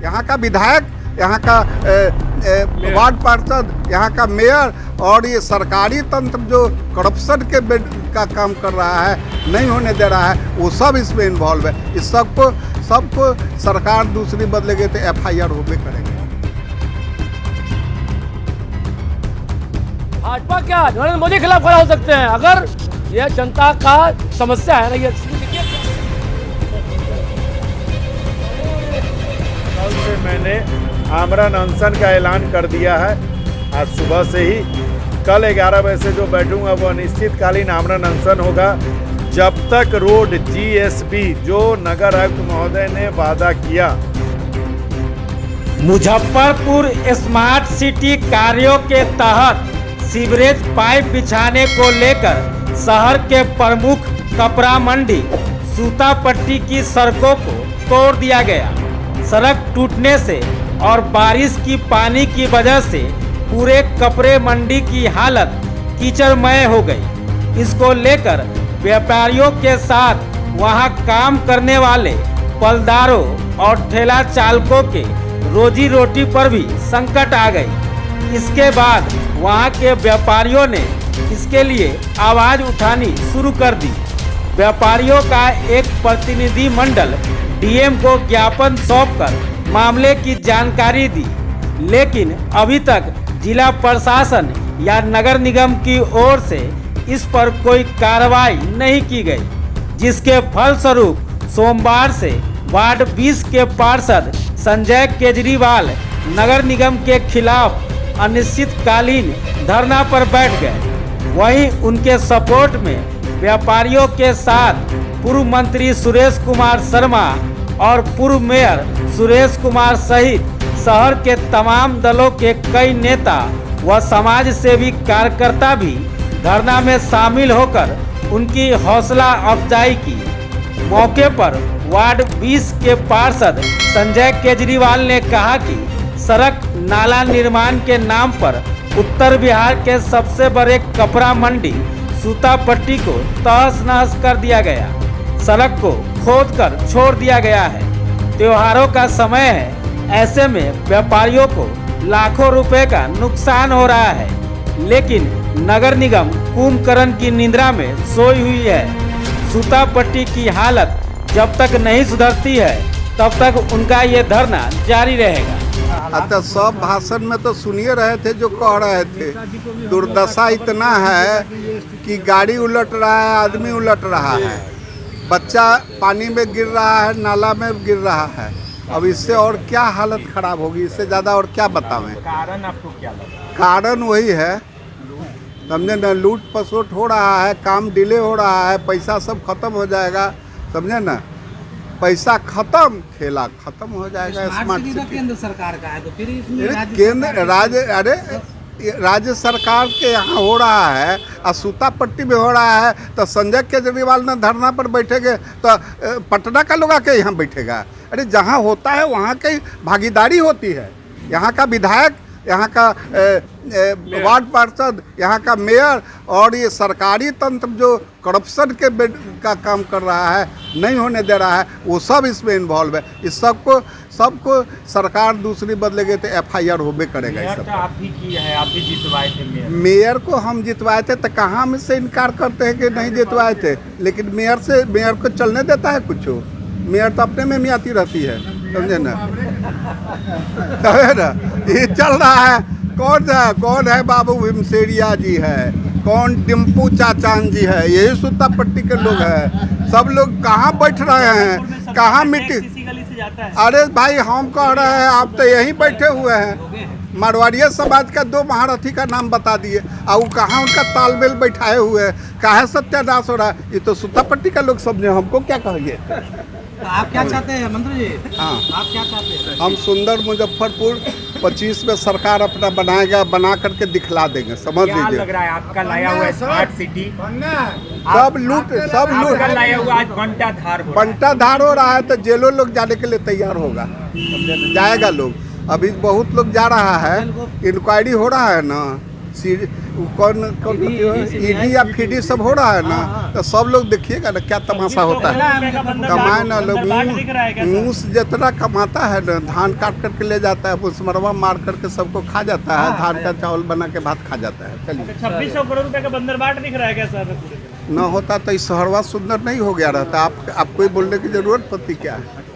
यहाँ का विधायक, यहाँ का वार्ड पार्षद, यहाँ का मेयर और ये सरकारी तंत्र जो करप्शन का काम कर रहा है, नहीं होने दे रहा है, वो सब इसमें इन्वॉल्व है। इस सबको सरकार दूसरी बदलेगी तो FIR होबे करेंगे। भाजपा क्या नरेंद्र मोदी के खिलाफ खड़ा हो सकते हैं अगर यह जनता का समस्या है ना। ये कल से मैंने आमरण अनशन का ऐलान कर दिया है। आज सुबह से ही कल 11 बजे से जो बैठूंगा वो अनिश्चितकालीन आमरण अनशन होगा जब तक रोड GSB जो नगर आयुक्त महोदय ने वादा किया। मुजफ्फरपुर स्मार्ट सिटी कार्यों के तहत सीवरेज पाइप बिछाने को लेकर शहर के प्रमुख कपड़ा मंडी सूतापट्टी की सड़कों को तोड़ दिया गया। सड़क टूटने से और बारिश की पानी की वजह से पूरे कपड़े मंडी की हालत कीचड़मय हो गई। इसको लेकर व्यापारियों के साथ वहां काम करने वाले पलदारों और ठेला चालकों के रोजी रोटी पर भी संकट आ गई। इसके बाद वहां के व्यापारियों ने इसके लिए आवाज उठानी शुरू कर दी। व्यापारियों का एक प्रतिनिधि मंडल DM को ज्ञापन सौंपकर मामले की जानकारी दी, लेकिन अभी तक जिला प्रशासन या नगर निगम की ओर से इस पर कोई कार्रवाई नहीं की गई, जिसके फलस्वरूप सोमवार से वार्ड 20 के पार्षद संजय केजरीवाल नगर निगम के खिलाफ अनिश्चितकालीन धरना पर बैठ गए। वहीं उनके सपोर्ट में व्यापारियों के साथ पूर्व मंत्री सुरेश कुमार शर्मा और पूर्व मेयर सुरेश कुमार सहित शहर के तमाम दलों के कई नेता व समाज सेवी कार्यकर्ता भी धरना में शामिल होकर उनकी हौसला अफजाई की। मौके पर वार्ड 20 के पार्षद संजय केजरीवाल ने कहा कि सड़क नाला निर्माण के नाम पर उत्तर बिहार के सबसे बड़े कपड़ा मंडी सूतापट्टी को तहस नहस कर दिया गया। सड़क को खोदकर छोड़ दिया गया है। त्योहारों का समय है, ऐसे में व्यापारियों को लाखों रुपए का नुकसान हो रहा है, लेकिन नगर निगम कुंभकर्ण की निद्रा में सोई हुई है। सूतापट्टी की हालत जब तक नहीं सुधरती है तब तक उनका ये धरना जारी रहेगा। अच्छा, सब भाषण में तो सुनिए रहे थे जो कह रहे थे। दुर्दशा इतना है कि गाड़ी उलट रहा है, आदमी उलट रहा है, बच्चा पानी में गिर रहा है, नाला में गिर रहा है। अब इससे और क्या हालत खराब होगी, इससे ज़्यादा और क्या बतावें। कारण आपको क्या लगा? कारण वही है, समझे ना, लूट पसोट हो रहा है, काम डिले हो रहा है, पैसा सब खत्म हो जाएगा, समझे ना, पैसा खत्म, खेला खत्म हो जाएगा। स्मार्ट सिटी केंद्र सरकार का है तो फिर राज्य सरकार के यहाँ हो रहा है और सूतापट्टी में हो रहा है, तो संजय केजरीवाल ने धरना पर बैठेंगे तो पटना का लोग आके यहाँ बैठेगा। अरे जहाँ होता है वहाँ की भागीदारी होती है। यहाँ का विधायक, यहाँ का वार्ड पार्षद, यहाँ का मेयर और ये सरकारी तंत्र जो करप्शन का काम कर रहा है, नहीं होने दे रहा है, वो सब इसमें इन्वॉल्व है। इस सबको सरकार दूसरी बदलेगी तो FIR होबे करेगा। इस सब आप ही की है, आप ही जितवाए थे मेयर को। हम जितवाए थे तो कहाँ में से इनकार करते हैं कि नहीं जितवाए थे, लेकिन मेयर को चलने देता है कुछ। मेयर तो अपने में मियाती रहती है, समझे ना, ये चल रहा है। कौन है बाबू भीमसेरिया जी है, कौन टिम्पू चाचान जी है, यही सूतापट्टी के लोग हैं। सब लोग कहाँ बैठ रहे हैं, कहाँ मीटिंग। अरे भाई, हम कह रहे हैं, आप तो यहीं बैठे हुए हैं। मारवाड़िया समाज का 2 महारथी का नाम बता दिए, और वो कहाँ उनका तालमेल बैठाए हुए हैं, काहे सत्यानाश हो रहा है। ये तो सूतापट्टी का लोग समझे, हमको क्या कहिए। तो आप क्या चाहते हैं मंत्री जी? हाँ, आप क्या चाहते हैं? हम सुंदर मुजफ्फरपुर 25 में सरकार अपना बनाएगा, बना करके दिखला देंगे। समझ लीजिए। लग रहा है आपका लाया हुआ स्मार्ट सिटी सब लूट लाया हुआ आज बंटाधार हो रहा है, तो जेलों लोग जाने के लिए तैयार होगा, जाएगा लोग। अभी बहुत लोग जा रहा है, इंक्वायरी हो रहा है ना, कौन कौन ईडी या फीडी सब हो रहा है ना, तो सब लोग देखिएगा ना क्या तमाशा होता है। कमाए ना लोग, मूस जितना कमाता है ना, धान काट करके ले जाता है, मुसमरवा मार करके सबको खा जाता है, धान का चावल बना के भात खा जाता है। चलिए 2600 करोड़ रुपए का बंदर बाट दिख रहा है क्या सर? न होता तो इस शहरवा सुंदर नहीं हो गया रहता। आपको ही बोलने की जरूरत पड़ती क्या है?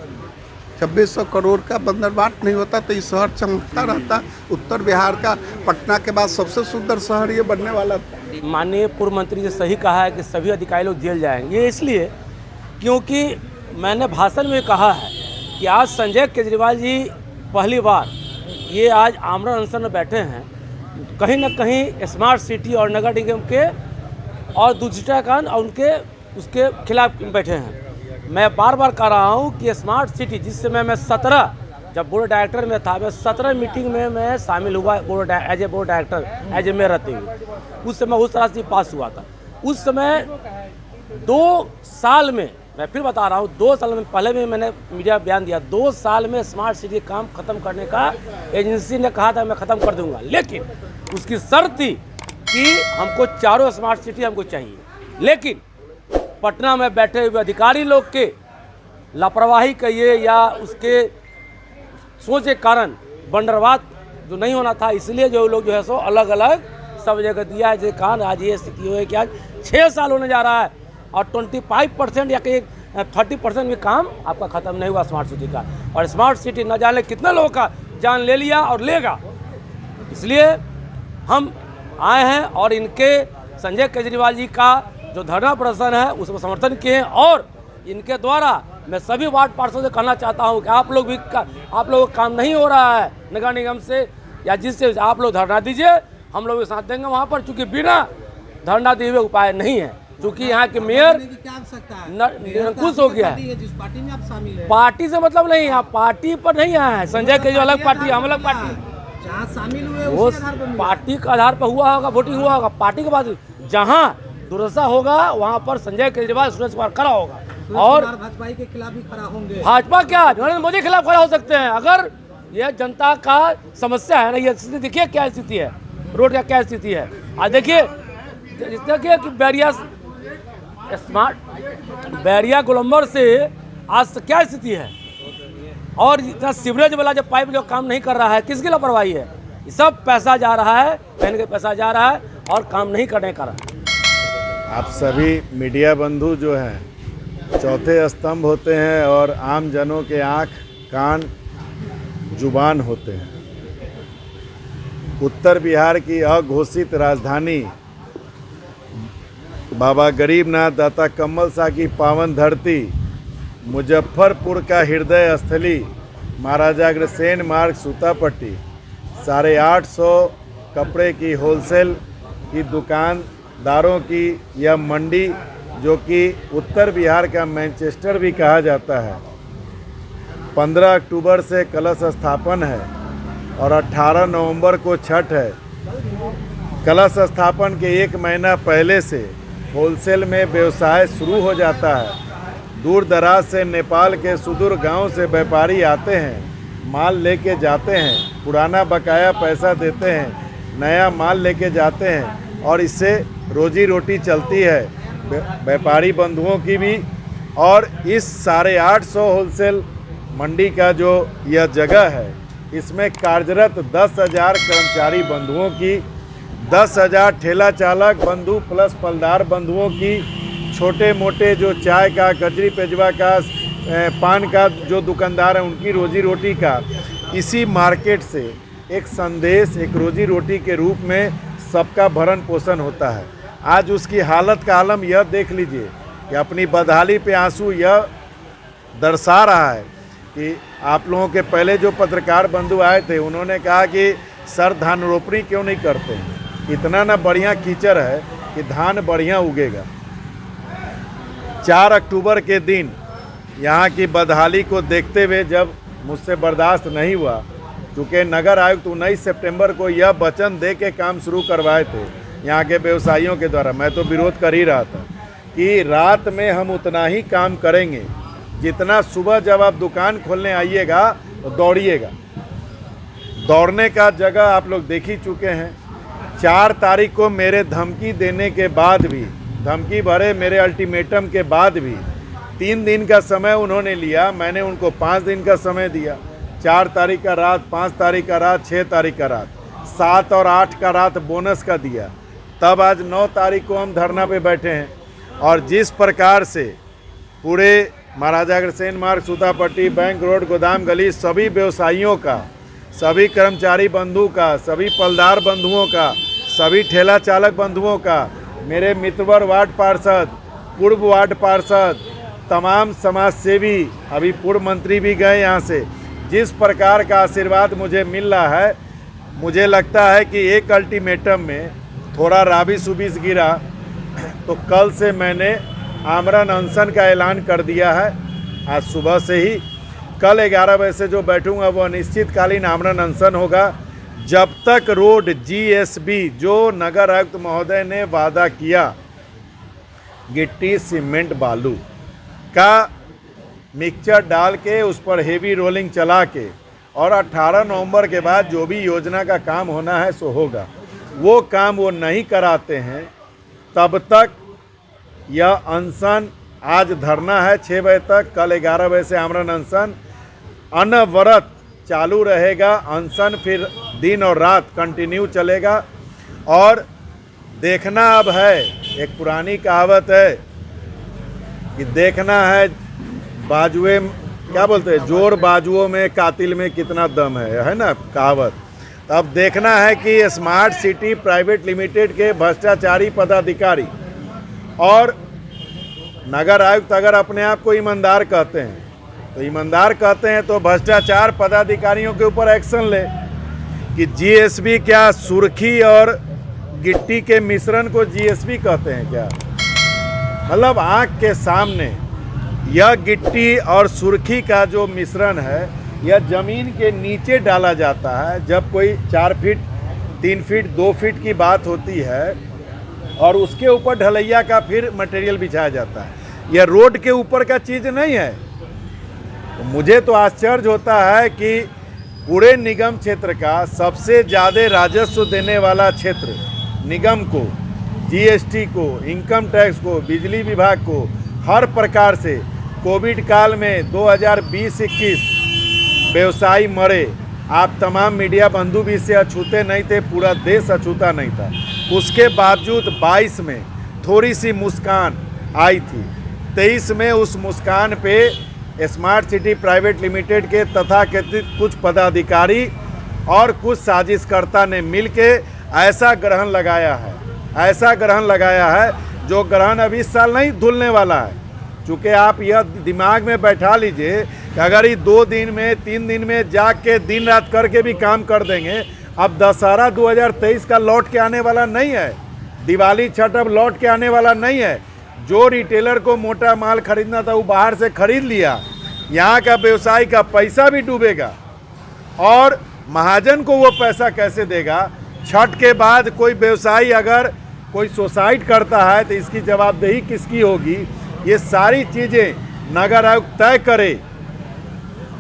2600 करोड़ का बंदरबाट नहीं होता तो ये शहर चमकता रहता। उत्तर बिहार का पटना के बाद सबसे सुंदर शहर ये बनने वाला था। माननीय पूर्व मंत्री ने सही कहा है कि सभी अधिकारी लोग जेल जाएंगे। ये इसलिए क्योंकि मैंने भाषण में कहा है कि आज संजय केजरीवाल जी पहली बार ये आज आमरण अनशन में बैठे हैं, कहीं ना कहीं स्मार्ट सिटी और नगर निगम के और डिजिटलीकरण और उसके खिलाफ बैठे हैं। मैं बार बार कह रहा हूँ कि स्मार्ट सिटी जिस समय मैं 17 जब बोर्ड डायरेक्टर में था, मैं 17 मीटिंग में मैं शामिल हुआ as a board director, as a mayor रहते हुए। उस समय उस तरह से पास हुआ था। उस समय 2 साल में, मैं फिर बता रहा हूँ, 2 साल में, पहले भी मैंने मीडिया बयान दिया, 2 साल में स्मार्ट सिटी काम खत्म करने का एजेंसी ने कहा था मैं ख़त्म कर दूंगा, लेकिन उसकी शर्त थी कि हमको चारों स्मार्ट सिटी हमको चाहिए। लेकिन पटना में बैठे हुए अधिकारी लोग के लापरवाही कहिए या उसके सोच के कारण बंदरवाद जो नहीं होना था, इसलिए जो लोग जो है सो अलग अलग सब जगह दिया है। जिस कारण आज ये स्थिति हुई है कि आज 6 साल होने जा रहा है और 25% या कि 30% भी काम आपका ख़त्म नहीं हुआ स्मार्ट सिटी का। और स्मार्ट सिटी न जाने कितने लोगों का जान ले लिया और लेगा। इसलिए हम आए हैं और इनके संजय केजरीवाल जी का जो धरना प्रदर्शन है उसको समर्थन किए हैं। और इनके द्वारा मैं सभी वार्ड पार्षदों से कहना चाहता हूं कि आप लोगों का काम नहीं हो रहा है नगर निगम से या जिससे आप लोग धरना दीजिए, हम लोग साथ देंगे वहां पर, चूँकि बिना धरना दिए हुए उपाय नहीं है। क्योंकि यहाँ के मेयर निरंकुश हो गया है। जिस पार्टी में आप शामिल हैं, पार्टी से मतलब नहीं, आप पार्टी पर नहीं आए हैं। संजय केजरीवाल अलग पार्टी, हम अलग पार्टी। जहाँ शामिल हुए वो उसी आधार पर मिला। पार्टी के आधार पर हुआ होगा, वोटिंग हुआ होगा पार्टी के बाद। जहाँ दुर्दशा होगा वहाँ पर संजय केजरीवाल सुरेश कुमार खड़ा होगा। और भाजपा के खिलाफ भी खड़ा होंगे। भाजपा क्या नरेंद्र मोदी के खिलाफ खड़ा हो सकते हैं। अगर यह जनता का समस्या है ना, ये स्थिति देखिए क्या स्थिति है, रोड का क्या स्थिति है। आज देखिए कि बैरिया गोलंबर से आज क्या स्थिति है। और इतना सीवरेज वाला जो पाइप जो काम नहीं कर रहा है, किसकी लापरवाही है? सब पैसा जा रहा है, पहन के पैसा जा रहा है और काम नहीं करने का। आप सभी मीडिया बंधु जो हैं चौथे स्तंभ होते हैं और आम जनों के आँख, कान, जुबान होते हैं। उत्तर बिहार की अघोषित राजधानी बाबा गरीबनाथ दाता कम्मल शाह की पावन धरती, मुजफ्फरपुर का हृदय स्थली, महाराजा अग्रसेन मार्ग सूतापट्टी, 850 कपड़े की होलसेल की दुकानदारों की यह मंडी, जो कि उत्तर बिहार का मैनचेस्टर भी कहा जाता है, 15 अक्टूबर से कलश स्थापन है और 18 नवंबर को छठ है। कलश स्थापन के 1 महीना पहले से होलसेल में व्यवसाय शुरू हो जाता है। दूर दराज से नेपाल के सुदूर गांव से व्यापारी आते हैं, माल लेके जाते हैं, पुराना बकाया पैसा देते हैं, नया माल लेके जाते हैं और इससे रोजी रोटी चलती है व्यापारी बंधुओं की भी। और इस 850 होलसेल मंडी का जो यह जगह है, इसमें कार्यरत 10,000 कर्मचारी बंधुओं की, 10,000 ठेला चालक बंधु प्लस फलदार बंधुओं की, छोटे मोटे जो चाय का, कचरी पेजवा का, पान का जो दुकानदार हैं उनकी रोजी रोटी का, इसी मार्केट से एक संदेश, एक रोजी रोटी के रूप में सबका भरण पोषण होता है। आज उसकी हालत का आलम यह देख लीजिए कि अपनी बदहाली पे आंसू यह दर्शा रहा है कि आप लोगों के पहले जो पत्रकार बंधु आए थे उन्होंने कहा कि सर धान रोपनी क्यों नहीं करते हैं, इतना ना बढ़िया कीचड़ है कि धान बढ़िया उगेगा। 4 अक्टूबर के दिन यहाँ की बदहाली को देखते हुए जब मुझसे बर्दाश्त नहीं हुआ, चूँकि नगर आयुक्त 19 सितंबर को यह वचन दे के काम शुरू करवाए थे यहाँ के व्यवसायियों के द्वारा, मैं तो विरोध कर ही रहा था कि रात में हम उतना ही काम करेंगे जितना सुबह जब आप दुकान खोलने आइएगा तो दौड़िएगा। दौड़ने का जगह आप लोग देख ही चुके हैं। 4 तारीख को मेरे धमकी देने के बाद भी, धमकी भरे मेरे अल्टीमेटम के बाद भी 3 दिन का समय उन्होंने लिया। मैंने उनको 5 दिन का समय दिया। 4 तारीख का रात, 5 तारीख का रात, 6 तारीख का रात, 7 और 8 का रात बोनस का दिया। तब आज 9 तारीख को हम धरना पे बैठे हैं। और जिस प्रकार से पूरे महाराजा अग्रसेन मार्ग, सूतापट्टी, बैंक रोड, गोदाम गली सभी व्यवसायियों का, सभी कर्मचारी बंधु का, सभी पलदार बंधुओं का, सभी ठेला चालक बंधुओं का, मेरे मित्रवर वार्ड पार्षद, पूर्व वार्ड पार्षद, तमाम समाज सेवी, अभी पूर्व मंत्री भी गए यहाँ से, जिस प्रकार का आशीर्वाद मुझे मिल रहा है, मुझे लगता है कि एक अल्टीमेटम में थोड़ा राबिस उबिस गिरा तो कल से मैंने आमरण अनशन का ऐलान कर दिया है। आज सुबह से ही, कल 11 बजे से जो बैठूंगा वो अनिश्चितकालीन आमरण अनशन होगा, जब तक रोड GSB जो नगर आयुक्त महोदय ने वादा किया गिट्टी सीमेंट बालू का मिक्सचर डाल के उस पर हेवी रोलिंग चला के और 18 नवंबर के बाद जो भी योजना का काम होना है सो होगा। वो काम वो नहीं कराते हैं तब तक यह अनशन, आज धरना है 6 बजे तक, कल 11 बजे से आमरण अनशन अनवरत चालू रहेगा। अनशन फिर दिन और रात कंटिन्यू चलेगा। और देखना अब है, एक पुरानी कहावत है कि देखना है बाजुए, क्या बोलते हैं, जोर बाजुओं में कातिल में कितना दम है ना कहावत। अब देखना है कि स्मार्ट सिटी प्राइवेट लिमिटेड के भ्रष्टाचारी पदाधिकारी और नगर आयुक्त अगर अपने आप को ईमानदार कहते हैं तो ईमानदार कहते हैं तो भ्रष्टाचार पदाधिकारियों के ऊपर एक्शन ले कि GSB क्या सुर्खी और गिट्टी के मिश्रण को GSB कहते हैं क्या? मतलब आँख के सामने यह गिट्टी और सुर्खी का जो मिश्रण है यह ज़मीन के नीचे डाला जाता है। जब कोई 4 फीट, 3 फीट, 2 फीट की बात होती है और उसके ऊपर ढलैया का फिर मटेरियल बिछाया जाता है। यह रोड के ऊपर का चीज़ नहीं है। तो मुझे तो आश्चर्य होता है कि पूरे निगम क्षेत्र का सबसे ज़्यादा राजस्व देने वाला क्षेत्र निगम को, GST को, इनकम टैक्स को, बिजली विभाग को हर प्रकार से कोविड काल में 2020-21 व्यवसायी मरे। आप तमाम मीडिया बंधु भी इससे अछूते नहीं थे, पूरा देश अछूता नहीं था। उसके बावजूद 22 में थोड़ी सी मुस्कान आई थी। 23 में उस मुस्कान पे स्मार्ट सिटी प्राइवेट लिमिटेड के तथाकथित कुछ पदाधिकारी और कुछ साजिशकर्ता ने मिलके ऐसा ग्रहण लगाया है, ऐसा ग्रहण लगाया है जो ग्रहण अभी इस साल नहीं धुलने वाला है। चूँकि आप यह दिमाग में बैठा लीजिए कि अगर ये 2 दिन में, 3 दिन में जाग के दिन रात करके भी काम कर देंगे, अब दशहरा 2023 का लौट के आने वाला नहीं है, दिवाली छठ अब लौट के आने वाला नहीं है। जो रिटेलर को मोटा माल खरीदना था वो बाहर से खरीद लिया, यहाँ का व्यवसायी का पैसा भी डूबेगा और महाजन को वो पैसा कैसे देगा? छठ के बाद कोई व्यवसायी अगर कोई सुसाइड करता है तो इसकी जवाबदेही किसकी होगी? ये सारी चीज़ें नगर आयुक्त तय करे।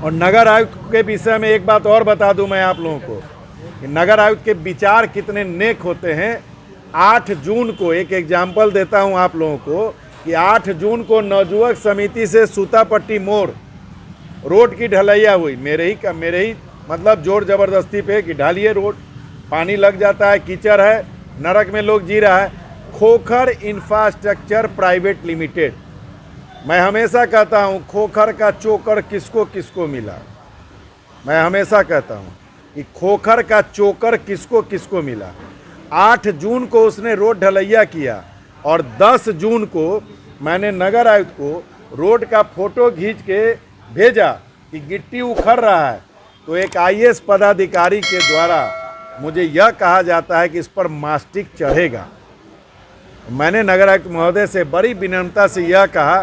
और नगर आयुक्त के विषय में एक बात और बता दूं मैं आप लोगों को कि नगर आयुक्त के विचार कितने नेक होते हैं। 8 जून को एक एग्जाम्पल देता हूं आप लोगों को कि 8 जून को नवयुवक समिति से सूतापट्टी मोड़ रोड की ढलैया हुई। मेरे ही मतलब जोर ज़बरदस्ती पे कि ढालिए रोड, पानी लग जाता है, कीचड़ है, नरक में लोग जी रहा है। खोखर इंफ्रास्ट्रक्चर प्राइवेट लिमिटेड, मैं हमेशा कहता हूं खोखर का चोकर किसको किसको मिला। मैं हमेशा कहता हूं कि खोखर का चोकर किसको किसको मिला। 8 जून को उसने रोड ढलैया किया और 10 जून को मैंने नगर आयुक्त को रोड का फोटो खींच के भेजा कि गिट्टी उखड़ रहा है। तो एक IAS पदाधिकारी के द्वारा मुझे यह कहा जाता है कि इस पर मास्टिक चढ़ेगा। मैंने नगर आयुक्त महोदय से बड़ी विनम्रता से यह कहा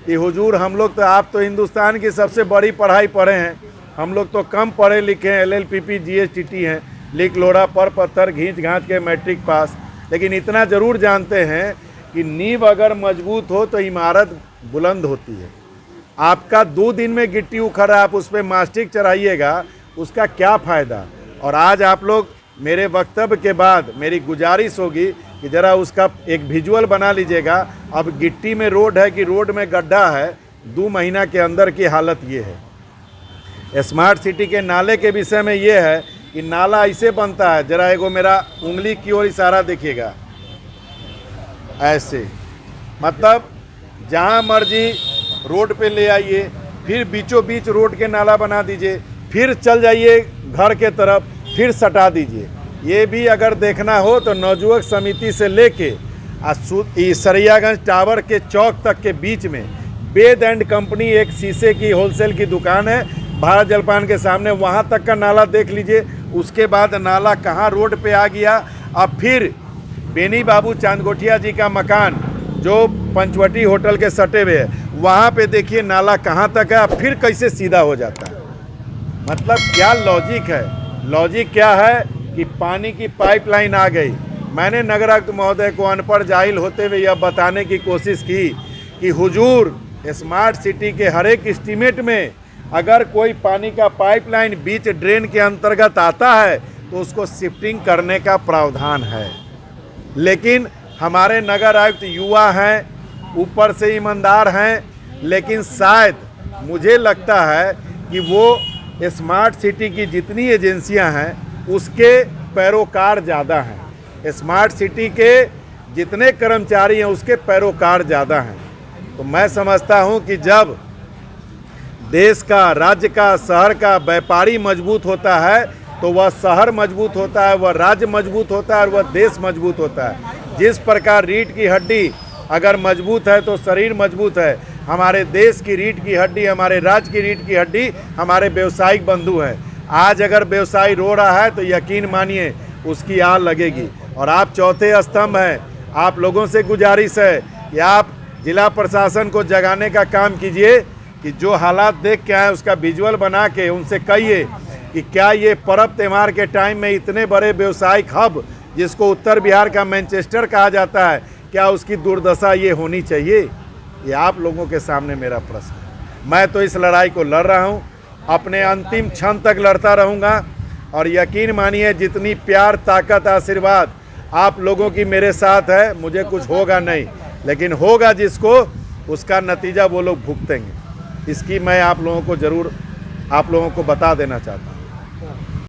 कि हुजूर, हम लोग तो, आप तो हिंदुस्तान की सबसे बड़ी पढ़ाई पढ़े हैं, हम लोग तो कम पढ़े लिखे हैं, LLPP GSTT हैं, लिख लोड़ा पर पत्थर घींच घांच के मैट्रिक पास। लेकिन इतना ज़रूर जानते हैं कि नींव अगर मजबूत हो तो इमारत बुलंद होती है। आपका 2 दिन में गिट्टी उखड़ रहा है, आप उस पर मास्टिक चढ़ाइएगा, उसका क्या फ़ायदा? और आज आप लोग मेरे वक्तव्य के बाद मेरी गुजारिश होगी कि ज़रा उसका एक विजुअल बना लीजिएगा। अब गिट्टी में रोड है कि रोड में गड्ढा है, 2 महीना के अंदर की हालत ये है। स्मार्ट सिटी के नाले के विषय में ये है कि नाला ऐसे बनता है, ज़रा एगो मेरा उंगली की ओर इशारा देखिएगा, ऐसे, मतलब जहाँ मर्जी रोड पे ले आइए, फिर बीचों बीच रोड के नाला बना दीजिए, फिर चल जाइए घर के तरफ, फिर सटा दीजिए। ये भी अगर देखना हो तो नवयुवक समिति से लेके सरियागंज टावर के चौक तक के बीच में वेद एंड कंपनी एक शीशे की होलसेल की दुकान है, भारत जलपान के सामने, वहाँ तक का नाला देख लीजिए। उसके बाद नाला कहाँ रोड पे आ गया। अब फिर बेनी बाबू चांदगोठिया जी का मकान जो पंचवटी होटल के सटे हुए है, वहाँ पे देखिए नाला कहाँ तक है, अब फिर कैसे सीधा हो जाता है। मतलब क्या लॉजिक है? लॉजिक क्या है कि पानी की पाइपलाइन आ गई। मैंने नगर आयुक्त महोदय को अनपढ़ जाहिल होते हुए यह बताने की कोशिश की कि हुजूर, स्मार्ट सिटी के हर एक एस्टीमेट में अगर कोई पानी का पाइपलाइन बीच ड्रेन के अंतर्गत आता है तो उसको शिफ्टिंग करने का प्रावधान है। लेकिन हमारे नगर आयुक्त युवा हैं, ऊपर से ईमानदार हैं, लेकिन शायद मुझे लगता है कि वो स्मार्ट सिटी की जितनी एजेंसियां हैं उसके पैरोकार ज़्यादा हैं, स्मार्ट सिटी के जितने कर्मचारी हैं उसके पैरोकार ज़्यादा हैं। तो मैं समझता हूं कि जब देश का, राज्य का, शहर का व्यापारी मजबूत होता है तो वह शहर मजबूत होता है, वह राज्य मजबूत होता है और वह देश मजबूत होता है। जिस प्रकार रीढ़ की हड्डी अगर मजबूत है तो शरीर मजबूत है। हमारे देश की रीढ़ की हड्डी, हमारे राज्य की रीढ़ की हड्डी हमारे व्यवसायिक बंधु हैं। आज अगर व्यवसायी रो रहा है तो यकीन मानिए उसकी आग लगेगी। और आप चौथे स्तंभ हैं। आप लोगों से गुजारिश है कि आप जिला प्रशासन को जगाने का काम कीजिए कि जो हालात देख के आए उसका विजुअल बना के उनसे कहिए कि क्या ये पर्व त्यौहार के टाइम में इतने बड़े व्यवसायिक हब, जिसको उत्तर बिहार का मैनचेस्टर कहा जाता है, क्या उसकी दुर्दशा ये होनी चाहिए? ये आप लोगों के सामने मेरा प्रश्न है। मैं तो इस लड़ाई को लड़ रहा हूँ, अपने अंतिम क्षण तक लड़ता रहूँगा। और यकीन मानिए जितनी प्यार, ताकत, आशीर्वाद आप लोगों की मेरे साथ है, मुझे कुछ होगा नहीं, लेकिन होगा जिसको, उसका नतीजा वो लोग भुगतेंगे। इसकी मैं आप लोगों को ज़रूर आप लोगों को बता देना चाहता हूँ।